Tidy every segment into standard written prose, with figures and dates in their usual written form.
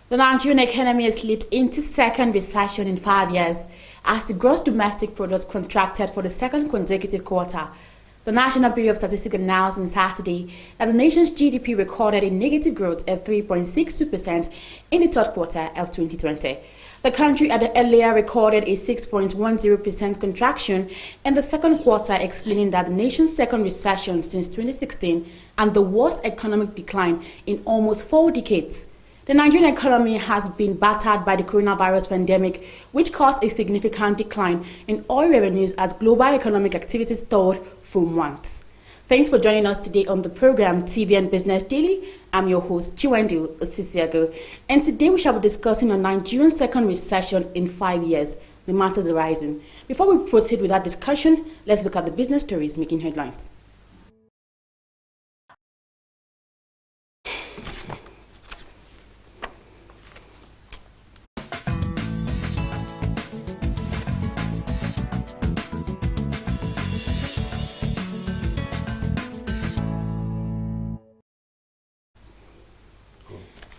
The Nigerian economy has slipped into second recession in 5 years as the gross domestic product contracted for the second consecutive quarter. The National Bureau of Statistics announced on Saturday that the nation's GDP recorded a negative growth of 3.62% in the third quarter of 2020. The country had earlier recorded a 6.10% contraction in the second quarter, explaining that the nation's second recession since 2016 and the worst economic decline in almost 4 decades. The Nigerian economy has been battered by the coronavirus pandemic, which caused a significant decline in oil revenues as global economic activities stalled for months. Thanks for joining us today on the program TVN Business Daily. I'm your host, Chiwendu Osisiago, and today we shall be discussing a Nigerian second recession in 5 years, the matters arising. Before we proceed with that discussion, let's look at the business stories making headlines.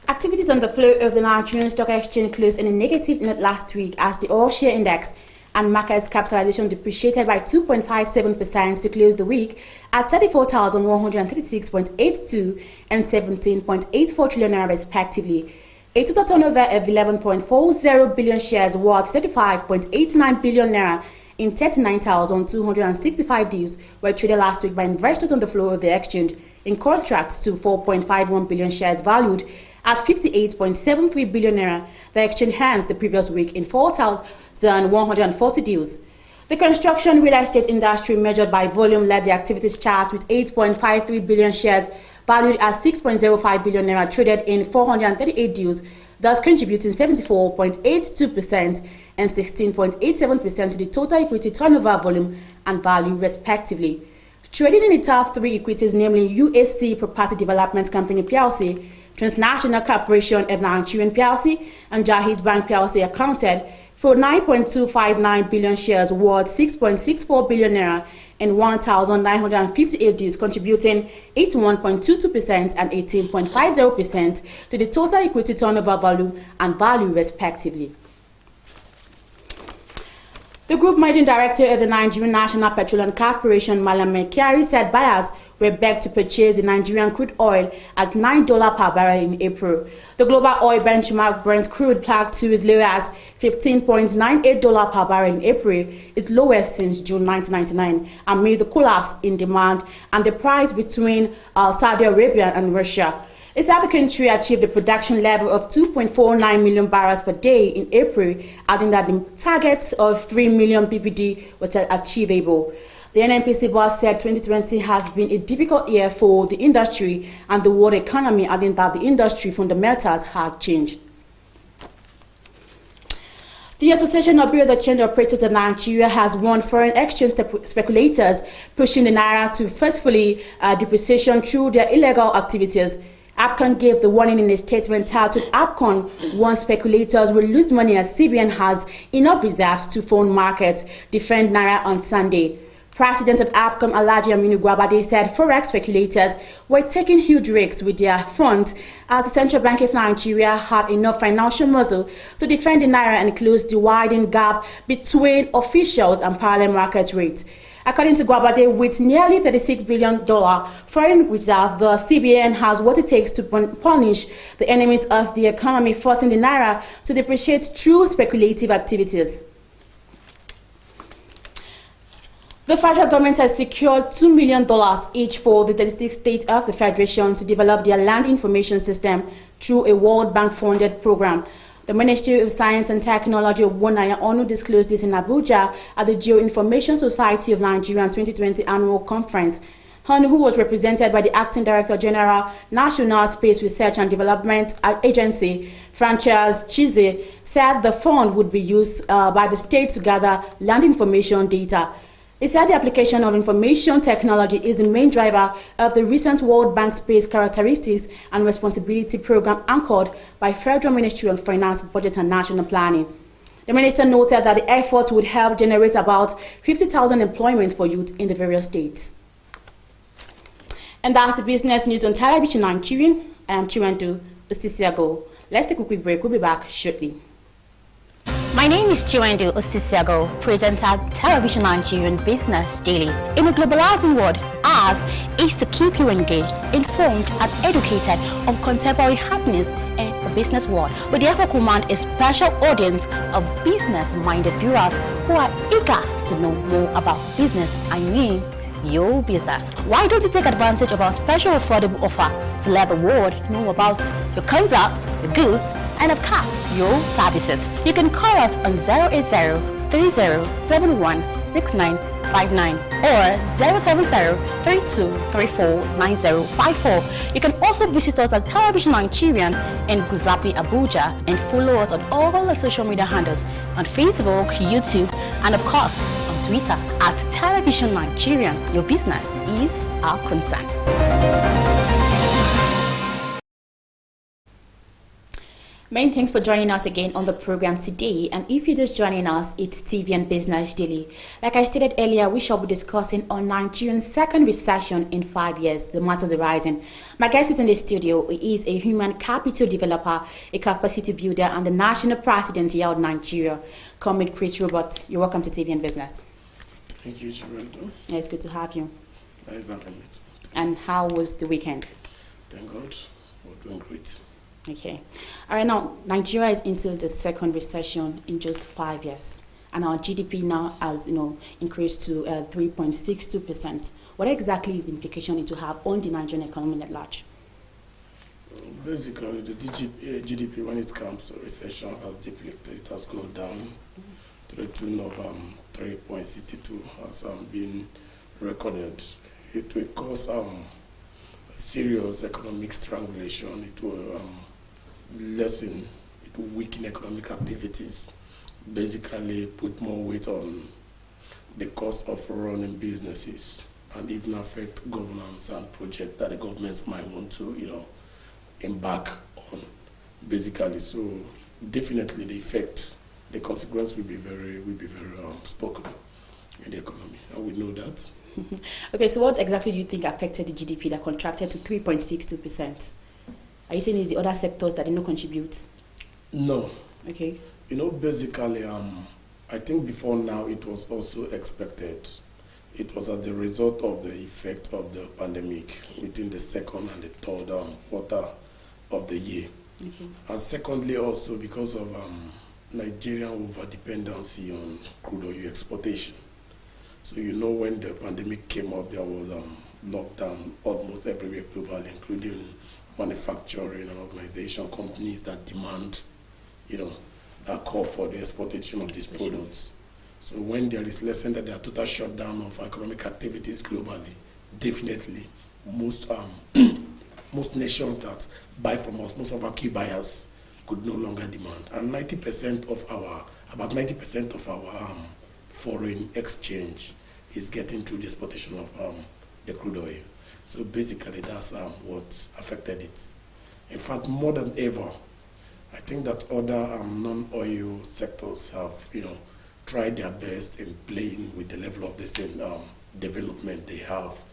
Activities on the floor of the Nigerian Stock Exchange closed in a negative note last week as the oil share index and market capitalization depreciated by 2.57% to close the week at 34,136.82 and 17.84 trillion naira respectively. A total turnover of 11.40 billion shares worth 35.89 billion naira in 39,265 deals were traded last week by investors on the floor of the exchange, in contrast to 4.51 billion shares valued at 58.73 billion naira. The exchange hands the previous week in 4,140 deals. The construction real estate industry measured by volume led the activities chart with 8.53 billion shares valued at 6.05 billion naira traded in 438 deals, thus contributing 74.82% and 16.87% to the total equity turnover volume and value respectively. Trading in the top 3 equities, namely USC Property Development Company PLC, Transnational Corporation of Nigerian PLC, and Jahis Bank PLC, accounted for 9.259 billion shares worth 6.64 billion naira and 1,958 deals, contributing 81.22% and 18.50% to the total equity turnover volume and value respectively. The Group Managing Director of the Nigerian National Petroleum Corporation, Malam Mekiari, said buyers were begged to purchase the Nigerian crude oil at $9 per barrel in April. The global oil benchmark Brent crude plugged to as low as $15.98 per barrel in April, its lowest since June 1999, amid the collapse in demand and the price between Saudi Arabia and Russia. The South country achieved a production level of 2.49 million barrels per day in April, adding that the target of 3 million ppd was achievable. The NNPC boss said 2020 has been a difficult year for the industry and the world economy, adding that the industry fundamentals have changed. The Association of Bureau of Exchange Operators of Nigeria has warned foreign exchange speculators pushing the naira to forcefully depreciation through their illegal activities. APCON gave the warning in a statement titled APCON warns speculators will lose money as CBN has enough reserves to fund markets, defend naira on Sunday. President of APCON Alhaji Aminu Gwabade said forex speculators were taking huge risks with their funds as the Central Bank of Nigeria had enough financial muscle to defend the naira and close the widening gap between officials and parallel market rates. According to Gwabade, with nearly $36 billion foreign reserve, the CBN has what it takes to punish the enemies of the economy, forcing the naira to depreciate through speculative activities. The federal government has secured $2 million each for the 36 states of the Federation to develop their land information system through a World Bank-funded program. The Ministry of Science and Technology of Wonaya Onu disclosed this in Abuja at the Geoinformation Society of Nigeria 2020 annual conference. Onu, who was represented by the Acting Director General, National Space Research and Development Agency, Frances Chize, said the fund would be used by the state to gather land information data. He said the application of information technology is the main driver of the recent World Bank Space Characteristics and Responsibility Program anchored by Federal Ministry of Finance, Budget and National Planning. The minister noted that the effort would help generate about 50,000 employment for youth in the various states. And that's the business news on television Nigerian. I am Chiwendu Osisiago. Let's take a quick break. We'll be back shortly. My name is Chiwendu Osisiago, presenter Television Nigerian Business Daily. In a globalizing world, ours is to keep you engaged, informed, and educated on contemporary happenings in the business world. We therefore command a special audience of business-minded viewers who are eager to know more about business. I mean, your business. Why don't you take advantage of our special affordable offer to let the world know about your concepts, your goods, and of course, your services? You can call us on 080-3071-6959 or 070-3234-9054. You can also visit us at Television Nigerian in Guzapi, Abuja, and follow us on all the social media handles on Facebook, YouTube, and of course, on Twitter at Television Nigerian. Your business is our concern. Many thanks for joining us again on the program today. And if you're just joining us, it's TV and Business Daily. Like I stated earlier, we shall be discussing on Nigeria's second recession in 5 years, the matters arising. My guest is in the studio. He is a human capital developer, a capacity builder, and the national president here of Nigeria. Comrade Chris Robert, you're welcome to TV and Business. Thank you, Chiwendu. Yeah, it's good to have you. Nice having you. And how was the weekend? Thank God. We're doing great. Okay. All right, now, Nigeria is into the second recession in just 5 years. And our GDP now has, increased to 3.62%. What exactly is the implication it will have on the Nigerian economy at large? Basically, the GDP, when it comes to recession, has depleted. It has gone down to the tune of 3.62 has been recorded. It will cause serious economic strangulation. It will lessen, it will weaken economic activities, basically put more weight on the cost of running businesses, and even affect governance and projects that the governments might want to, embark on, basically. So definitely the effect, the consequence will be very spoken in the economy, and we know that. Okay, so what exactly do you think affected the GDP that contracted to 3.62%? Are you saying it's the other sectors that did not contribute? No. Okay. Basically, I think before now it was also expected. It was as the result of the effect of the pandemic within the second and the third quarter of the year. Okay. And secondly, also because of Nigerian over-dependency on crude oil exportation. So when the pandemic came up, there was lockdown almost everywhere globally, including manufacturing and organization companies that demand, that call for the exportation of these products. So when there is less than that, there are total shutdown of economic activities globally, definitely most most nations that buy from us, most of our key buyers could no longer demand, and about 90% of our foreign exchange is getting through the exportation of the crude oil. So basically, that's what affected it. In fact, more than ever, I think that other non-oil sectors have, tried their best in playing with the level of the same development they have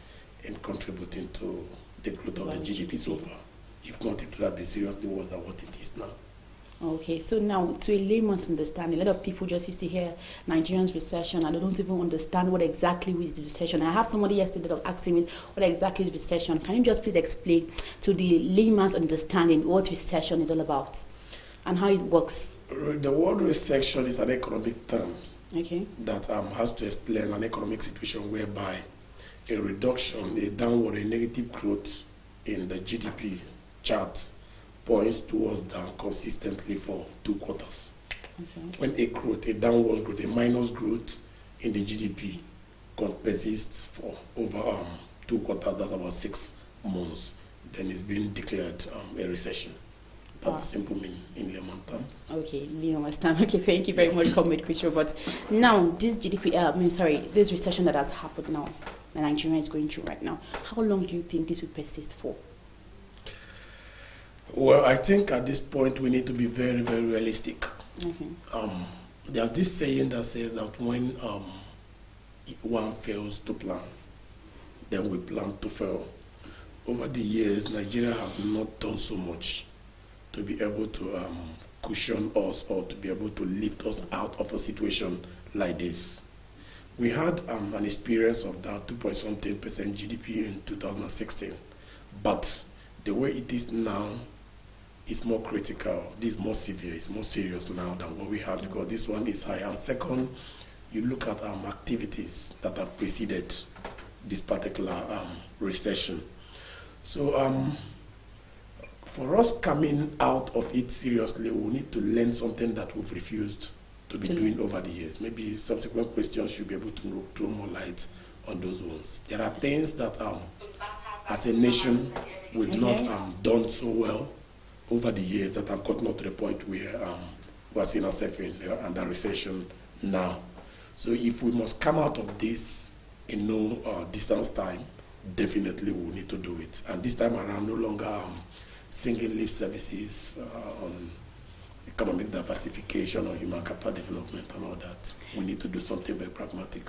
in contributing to the growth of the GDP so far. If not, it would have been seriously worse than what it is now. Okay, so now to a layman's understanding, a lot of people just used to hear Nigerian's recession and they don't even understand what exactly is recession. I have somebody yesterday that was asking me what exactly is recession. Can you just please explain to the layman's understanding what recession is all about and how it works? The word recession is an economic term, okay, that has to explain an economic situation whereby a reduction, a downward, a negative growth in the GDP chart points towards down consistently for 2 quarters. Okay. When a downward growth, a minus growth in the GDP persists for over 2 quarters, that's about 6 months, then it's being declared a recession. That's a simple meaning in layman terms. Okay, we understand. Okay, thank you very much, Comrade Chris Robert. Now, this this recession that has happened now, that Nigeria is going through right now, how long do you think this will persist for? Well, I think at this point we need to be very, very realistic. Mm-hmm. There's this saying that says that when one fails to plan, then we plan to fail. Over the years, Nigeria has not done so much to be able to cushion us or to be able to lift us out of a situation like this. We had an experience of that 2.something% GDP in 2016, but the way it is now is more critical. This is more severe, it's more serious now than what we had, because this one is high. And second, you look at activities that have preceded this particular recession. So for us coming out of it seriously, we need to learn something that we've refused to be doing over the years. Maybe subsequent questions should be able to throw more light on those ones. There are things that as a nation we've not done so well over the years that have gotten up to the point where we're seeing ourselves in under recession now. So if we must come out of this in no distance time, definitely we need to do it. And this time around, no longer singing lip services on economic diversification or human capital development and all that. We need to do something very pragmatic.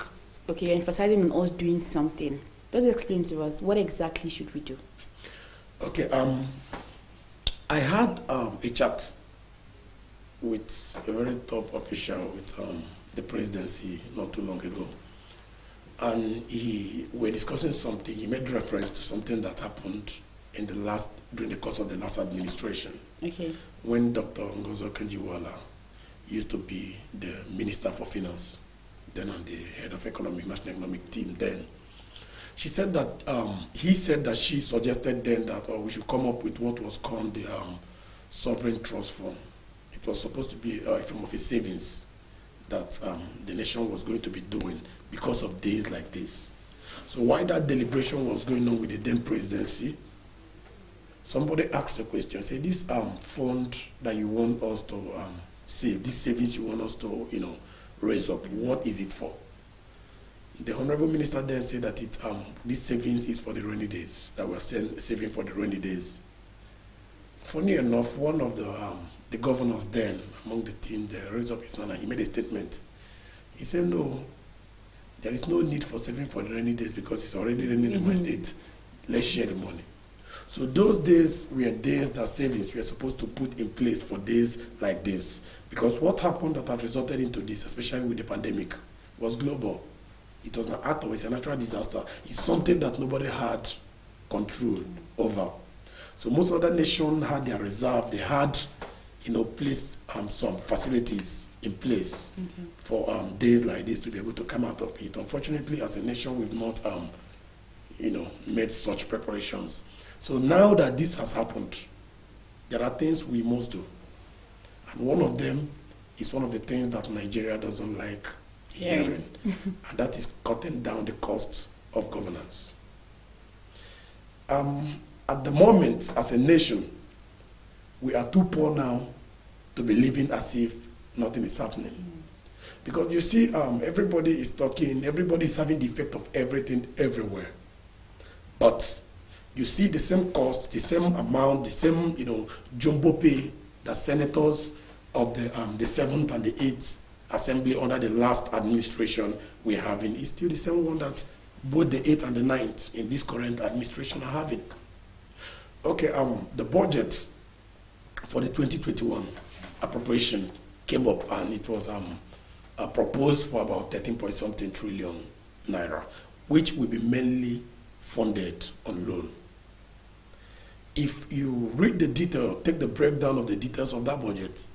Okay, you're emphasizing on us doing something. Just explain to us, what exactly should we do? Okay, I had a chat with a very top official with the presidency not too long ago. And we were discussing something. He made reference to something that happened in during the course of the last administration. Okay. When Dr. Ngozo Kanjiwala used to be the Minister for Finance, then and the head of National Economic Team then. She said that, he said that she suggested then that we should come up with what was called the Sovereign Trust Fund. It was supposed to be a form of a savings that the nation was going to be doing because of days like this. So while that deliberation was going on with the then presidency, somebody asked a question, say, this fund that you want us to save, this savings you want us to, raise up, what is it for? The Honorable Minister then said that this savings is for the rainy days, that we're saving for the rainy days. Funny enough, one of the governors then, among the team, they raised up his hand and he made a statement. He said, no, there is no need for saving for the rainy days because it's already raining in my state. Let's share the money. So those days were days that savings were supposed to put in place for days like this. Because what happened that had resulted into this, especially with the pandemic, was global. It was an act of, it's a natural disaster. It's something that nobody had control over. So most other nations had their reserve. They had, placed some facilities in place for days like this to be able to come out of it. Unfortunately, as a nation, we've not, made such preparations. So now that this has happened, there are things we must do. And one of them is one of the things that Nigeria doesn't like hearing, and that is cutting down the cost of governance. At the moment, as a nation, we are too poor now to be living as if nothing is happening. Because you see, everybody is talking, everybody is having the effect of everything everywhere. But you see the same cost, the same amount, the same, jumbo pay that senators of the 7th and the 8th Assembly under the last administration we're having is still the same one that both the 8th and the 9th in this current administration are having. Okay, the budget for the 2021 appropriation came up and it was proposed for about 13-point-something trillion naira, which will be mainly funded on loan. If you read the detail, take the breakdown of the details of that budget,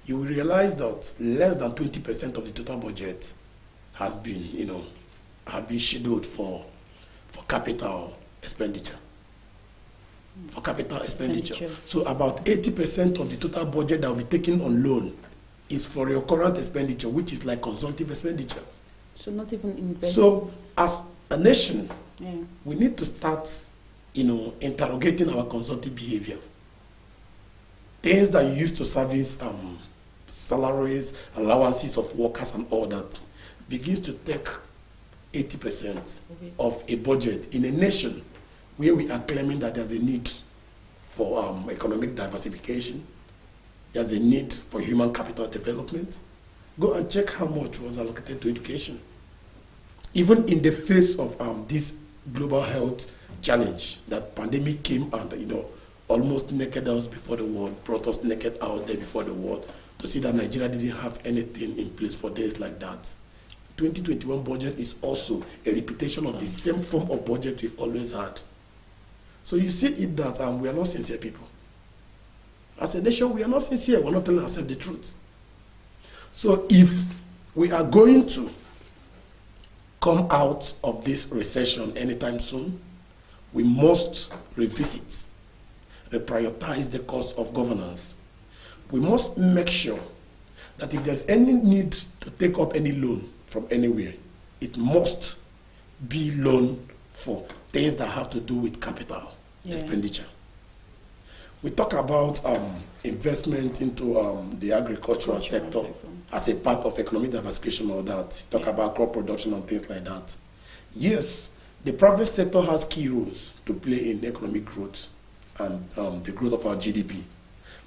you will realize that less than 20% of the total budget has been, scheduled for capital expenditure. For capital expenditure. So about 80% of the total budget that will be taken on loan is for your current expenditure, which is like consumptive expenditure. So not even investment. So as a nation, we need to start, interrogating our consumptive behavior. Things that you use to service salaries, allowances of workers and all that begins to take 80% of a budget in a nation where we are claiming that there's a need for economic diversification, there's a need for human capital development. Go and check how much was allocated to education. Even in the face of this global health challenge that pandemic came and almost naked us before the world, brought us naked out there before the world, to see that Nigeria didn't have anything in place for days like that. 2021 budget is also a repetition of the same form of budget we've always had. So you see it that we are not sincere people. As a nation, we are not sincere. We're not telling ourselves the truth. So if we are going to come out of this recession anytime soon, we must revisit, reprioritize the cost of governance. We must make sure that if there's any need to take up any loan from anywhere, it must be loan for things that have to do with capital expenditure. We talk about investment into the agricultural sector as a part of economic diversification or that. Talk about crop production and things like that. Yes, the private sector has key roles to play in economic growth and the growth of our GDP.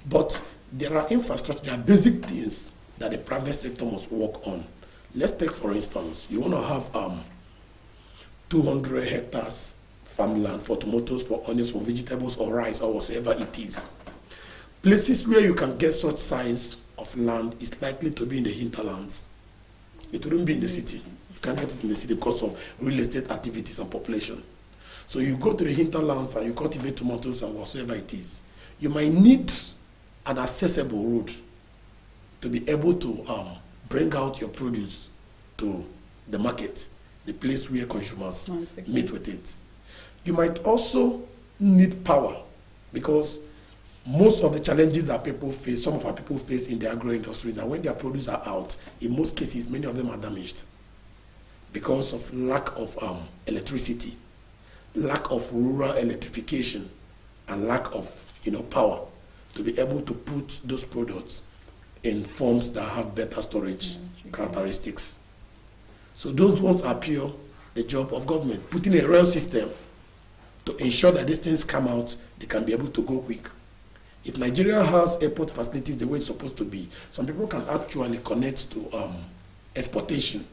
But there are infrastructure, there are basic things that the private sector must work on. Let's take, for instance, you want to have 200 hectares farmland for tomatoes, for onions, for vegetables, or rice, or whatever it is. Places where you can get such size of land is likely to be in the hinterlands. It wouldn't be in the city. You can't get it in the city because of real estate activities and population. So you go to the hinterlands and you cultivate tomatoes and whatsoever it is. You might need an accessible road to be able to bring out your produce to the market, the place where consumers meet with it. You might also need power, because most of the challenges that people face, some of our people face in the agro industries, and when their produce are out, in most cases, many of them are damaged because of lack of electricity, lack of rural electrification, and lack of power to be able to put those products in forms that have better storage characteristics. So those ones are pure the job of government, putting a rail system to ensure that these things come out, they can be able to go quick. If Nigeria has airport facilities the way it's supposed to be, some people can actually connect to exportation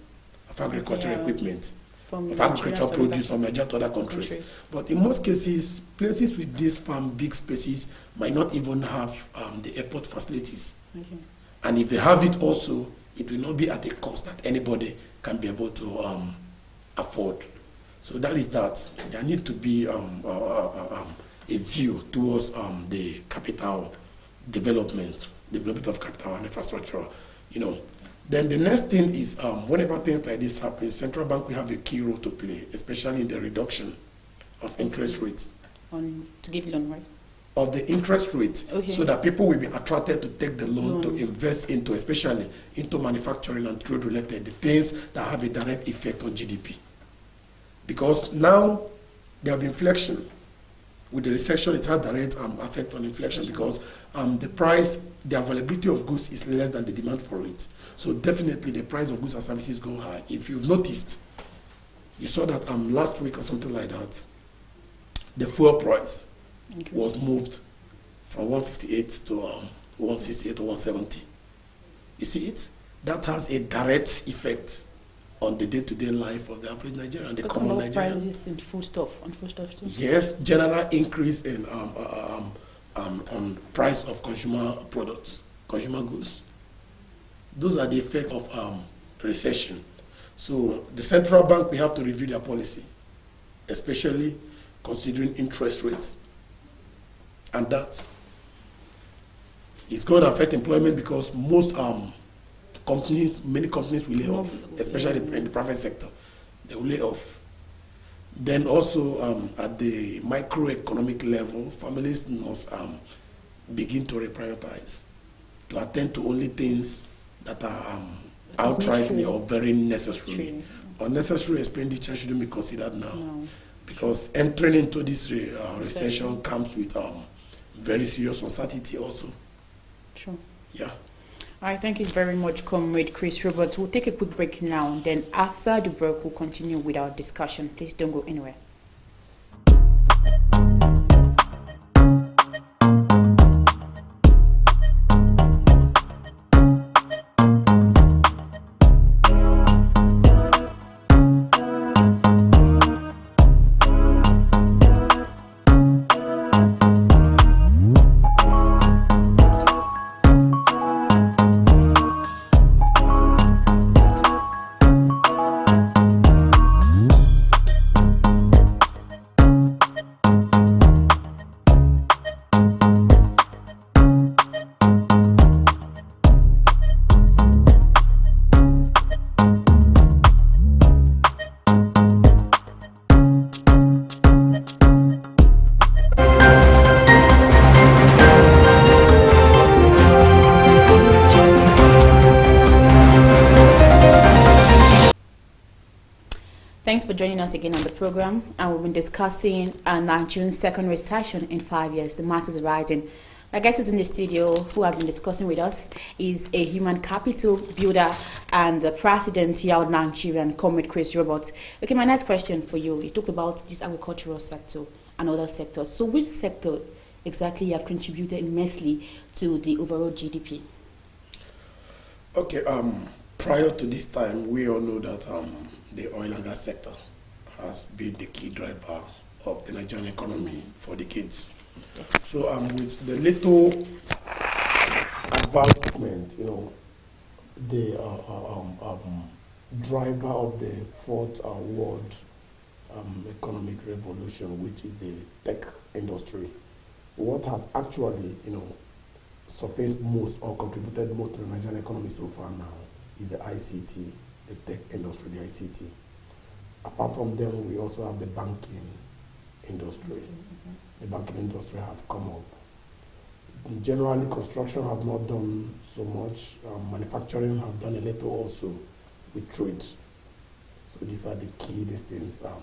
of agricultural equipment, of agricultural produce from Nigeria to other countries. But in most cases, places with these big spaces might not even have the airport facilities. And if they have it also, it will not be at a cost that anybody can be able to afford. So that is that. There need to be a view towards the capital development of capital and infrastructure. Then the next thing is whenever things like this happen, central bank will have a key role to play, especially in the reduction of interest rates. To give loan, right? Of the interest rate, so that people will be attracted to take the loan to invest into, especially into manufacturing and trade related, the things that have a direct effect on GDP. Because now there will be inflation. With the recession, it has direct effect on inflation because the availability of goods is less than the demand for it. So definitely the price of goods and services go high. If you've noticed, you saw that last week or something like that, the fuel price was moved from 158 to 168 to 170. You see it? That has a direct effect on the day-to-day life of the average Nigerian, the common Nigerian. Prices in foodstuff too. Yes, general increase in on price of consumer products, consumer goods. Those are the effects of recession. So the central bank will have to review their policy, especially considering interest rates. And that is going to affect employment because most many companies will lay off, especially in the private sector. They will lay off. Then also at the microeconomic level, families must begin to reprioritize, to attend to only things that are outrightly or very necessary. Unnecessary expenditure shouldn't be considered now, because entering into this recession comes with very serious uncertainty also. Sure. Yeah. All right, thank you very much, Comrade Chris Roberts. We'll take a quick break now, and then after the break, we'll continue with our discussion. Please don't go anywhere. Thanks for joining us again on the program. And we've been discussing Nigerian second recession in 5 years. The math is rising. My guest is in the studio who has been discussing with us is a human capital builder and the president of Nigerian, Comrade Chris Roberts. Okay, my next question for you. You talked about this agricultural sector and other sectors. So which sector exactly have contributed immensely to the overall GDP? Okay, prior to this time, we all know that the oil and gas sector has been the key driver of the Nigerian economy for decades. So with the little advancement, the driver of the fourth world economic revolution, which is the tech industry, what has actually, surfaced most or contributed most to the Nigerian economy so far now is the ICT, the tech industry, the ICT. Apart from them, we also have the banking industry. The banking industry have come up. Generally, construction have not done so much. Manufacturing have done a little also with trade. So these are the key things that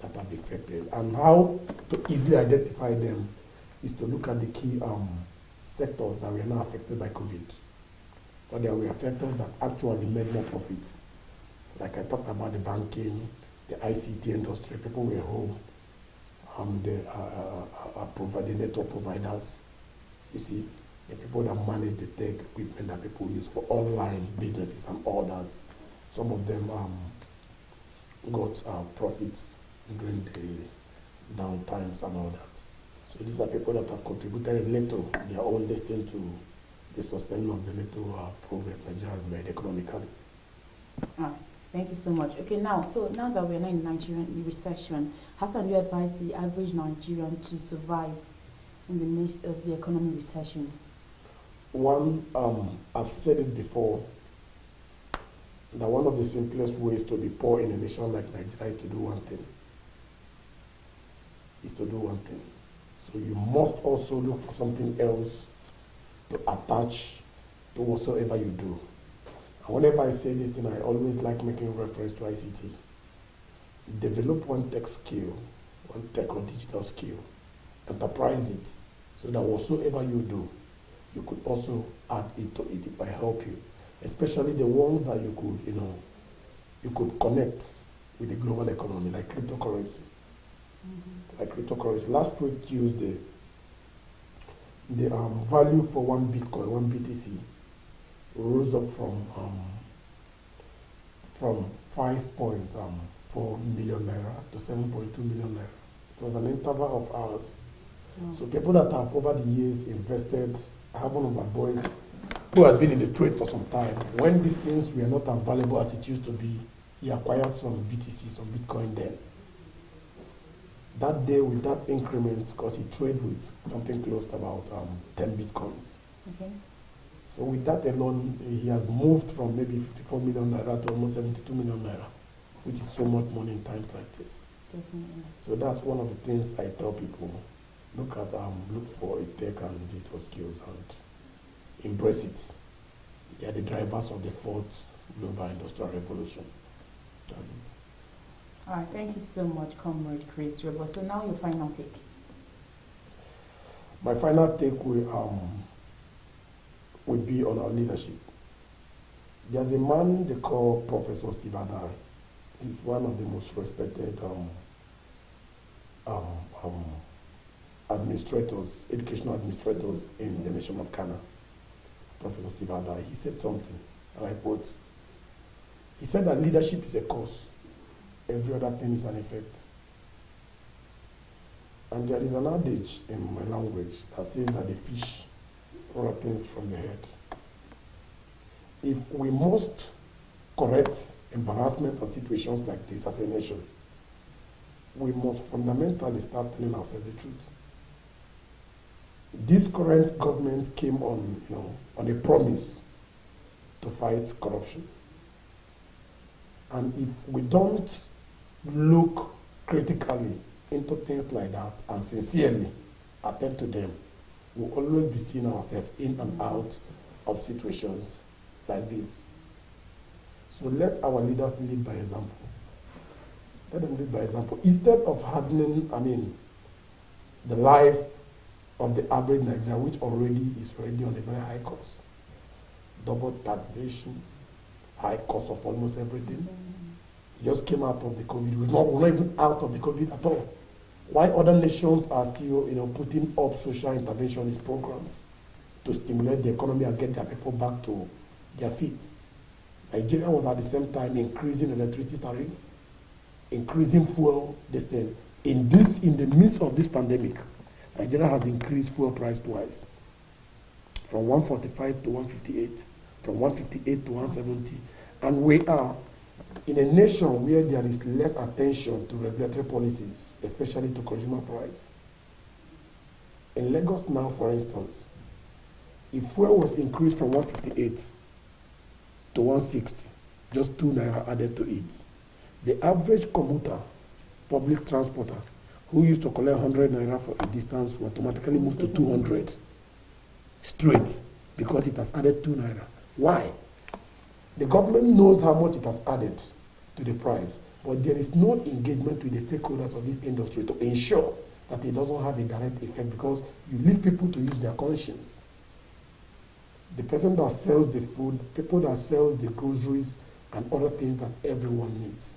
have affected. And how to easily identify them is to look at the key sectors that were not affected by COVID. But there were sectors that actually made more profits. Like I talked about the banking, the ICT industry, people were home. The network providers, you see, the people that manage the tech equipment that people use for online businesses and all that. Some of them got profits during the downtimes and all that. So these are people that have contributed a little their own destiny to the sustaining of the little progress Nigeria has made economically. Thank you so much. Okay, now that we're not in Nigerian recession, how can you advise the average Nigerian to survive in the midst of the economic recession? One, I've said it before, that one of the simplest ways to be poor in a nation like Nigeria is to do one thing. So you must also look for something else to attach to whatsoever you do. And whenever I say this thing, I always like making reference to ICT. Develop one tech skill, one tech or digital skill, enterprise it, so that whatsoever you do, you could also add it to it. It might help you, especially the ones that you could, you could connect with the global economy, like cryptocurrency. Last week used the value for one Bitcoin, one BTC, rose up from 5.4 million naira to 7.2 million naira. It was an interval of hours. So people that have over the years invested, I have one of my boys who had been in the trade for some time. When these things were not as valuable as it used to be, he acquired some BTC, some Bitcoin then. That day with that increment, because he traded with something close to about 10 Bitcoins. Okay. So with that alone, he has moved from maybe 54 million naira to almost 72 million naira, which is so much money in times like this. Definitely. So that's one of the things I tell people: look for a tech and digital skills and embrace it. They are the drivers of the fourth global industrial revolution. That's it. All right, thank you so much, Comrade Chris Roberts. So now your final take. My final take would be on our leadership. There's a man they call Professor Steve Adai. He's one of the most respected administrators, educational administrators in the nation of Ghana. Professor Steve Adai. He said something, and I quote. He said that leadership is a cause. Every other thing is an effect. And there is an adage in my language that says that the fish rottens from the head. If we must correct embarrassment and situations like this as a nation, we must fundamentally start telling ourselves the truth. This current government came on a promise to fight corruption. And if we don't look critically into things like that and sincerely attend to them, we'll always be seeing ourselves in and out of situations like this. So let our leaders lead by example. Let them lead by example. Instead of hardening, the life of the average Nigerian, which already is already on a very high cost, double taxation, high cost of almost everything. We just came out of the COVID. We're not even out of the COVID at all. Why other nations are still, putting up social interventionist programs to stimulate the economy and get their people back to their feet. Nigeria was at the same time increasing electricity tariff, increasing fuel distant. In the midst of this pandemic, Nigeria has increased fuel price twice, from 145 to 158, from 158 to 170, and we are in a nation where there is less attention to regulatory policies, especially to consumer price. In Lagos now, for instance, if fuel was increased from 158 to 160, just 2 naira added to it, the average commuter, public transporter, who used to collect 100 naira for a distance will automatically move to 200 straight because it has added 2 naira. Why? The government knows how much it has added to the price, but there is no engagement with the stakeholders of this industry to ensure that it doesn't have a direct effect, because you leave people to use their conscience. The person that sells the food, people that sells the groceries and other things that everyone needs,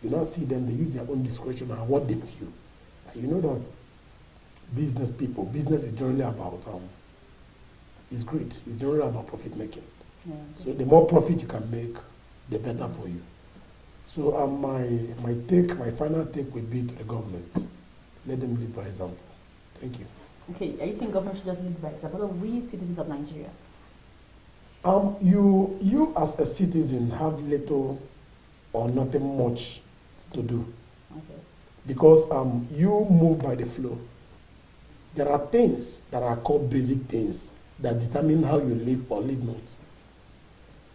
you now see them, they use their own discretion and what they feel. And you know that business is generally about, it's great. It's generally about profit making. Yeah. So the more profit you can make, the better for you. So my final take would be to the government. Let them lead by example. Thank you. Okay, are you saying government should just lead by example, or we citizens of Nigeria? You as a citizen have little or nothing much to do. Okay. Because you move by the flow. There are things that are called basic things that determine how you live or live not.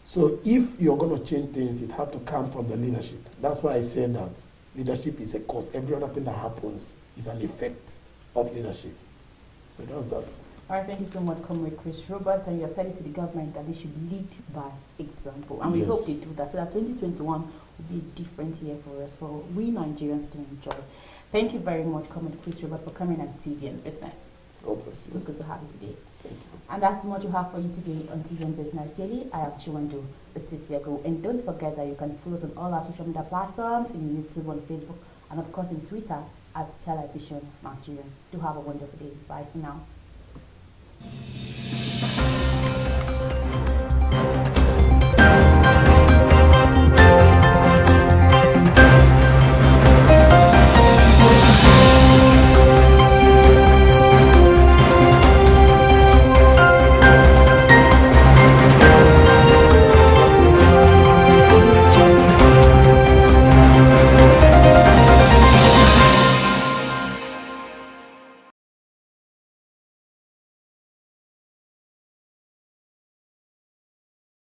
So if you're going to change things, it has to come from the leadership. That's why I said that leadership is a cause. Every other thing that happens is an effect of leadership. So that's that. All right, thank you so much, Comrade Chris Roberts. And you have said it to the government that they should lead by example. And we hope they do that, so that 2021 will be a different year for us, for we Nigerians to enjoy. Thank you very much, Comrade Chris Roberts, for coming on TV and Business. God bless you. It was good to have you today. Thank you. And that's what we have for you today on TV and Business Daily. I am Chiwendu Osisiago. And don't forget that you can follow us on all our social media platforms, in YouTube, on Facebook, and of course in Twitter at Television Nigerian. Do have a wonderful day. Bye for now.